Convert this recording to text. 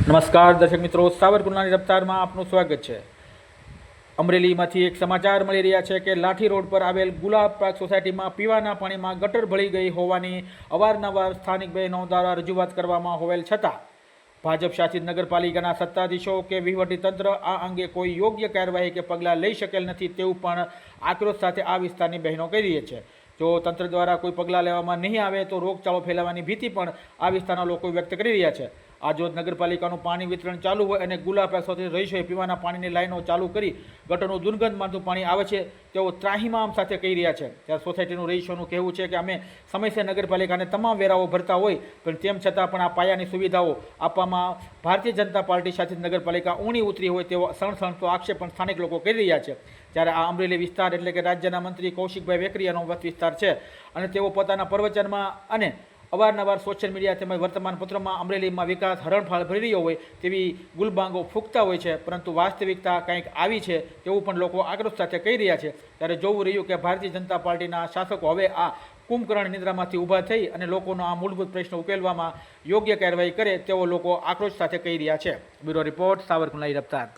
નમસ્કાર દર્શક મિત્રો, સાવરકુંડલાની રફતારમાં આપનું સ્વાગત છે। અમરેલીમાંથી એક સમાચાર મળી રહ્યા છે કે લાઠી રોડ પર આવેલ ગુલાબ પાર્ક સોસાયટીમાં પીવાના પાણીમાં ગટર ભળી ગઈ હોવાની અવારનવાર સ્થાનિક બહેનો દ્વારા રજૂઆત કરવામાં હોવેલ છતાં ભાજપ શાસિત નગરપાલિકાના સત્તાધીશો કે વહીવટીતંત્ર આ અંગે કોઈ યોગ્ય કાર્યવાહી કે પગલાં લઈ શકેલ નથી તેવું પણ આક્રોશ સાથે આ વિસ્તારની બહેનો કહી રહી છે। જો તંત્ર દ્વારા કોઈ પગલાં લેવામાં નહીં આવે તો રોગચાળો ફેલાવાની ભીતિ પણ આ વિસ્તારના લોકો વ્યક્ત કરી રહ્યા છે। આજરોજ નગરપાલિકાનું પાણી વિતરણ ચાલુ હોય અને ગુલાબ પાર્ક સોસાયટી રહીશોએ પીવાના પાણીની લાઈનો ચાલુ કરી ગટરનું દુર્ગંધમાનતું પાણી આવે છે તેઓ ત્રાહિમામ સાથે કહી રહ્યા છે। ત્યારે સોસાયટીનું રહીશોનું કહેવું છે કે અમે સમયસર નગરપાલિકાને તમામ વેરાઓ ભરતા હોય પણ તેમ છતાં પણ આ પાયાની સુવિધાઓ આપવામાં ભારતીય જનતા પાર્ટી શાસિત નગરપાલિકા ઊણી ઉતરી હોય તેવો સણસણતો આક્ષેપ પણ સ્થાનિક લોકો કરી રહ્યા છે। ત્યારે આ અમરેલી વિસ્તાર એટલે કે રાજ્યના મંત્રી કૌશિકભાઈ વેકરિયાનો વિસ્તાર છે અને તેઓ પોતાના પ્રવચનમાં અને અવારનવાર સોશિયલ મીડિયા તેમજ વર્તમાનપત્રોમાં અમરેલીમાં વિકાસ હરણફાળ ભરી રહ્યો હોય તેવી ગુલબાંગો ફૂંકતા હોય છે, પરંતુ વાસ્તવિકતા કંઈક આવી છે તેવું પણ લોકો આક્રોશ સાથે કહી રહ્યા છે। ત્યારે જોવું રહ્યું કે ભારતીય જનતા પાર્ટીના શાસકો હવે આ કુંભકર્ણ નિદ્રામાંથી ઊભા થઈ અને લોકોનો આ મૂળભૂત પ્રશ્ન ઉકેલવામાં યોગ્ય કાર્યવાહી કરે તેવો લોકો આક્રોશ સાથે કહી રહ્યા છે। Bureau report, સાવરકુંડલાની રફતાર।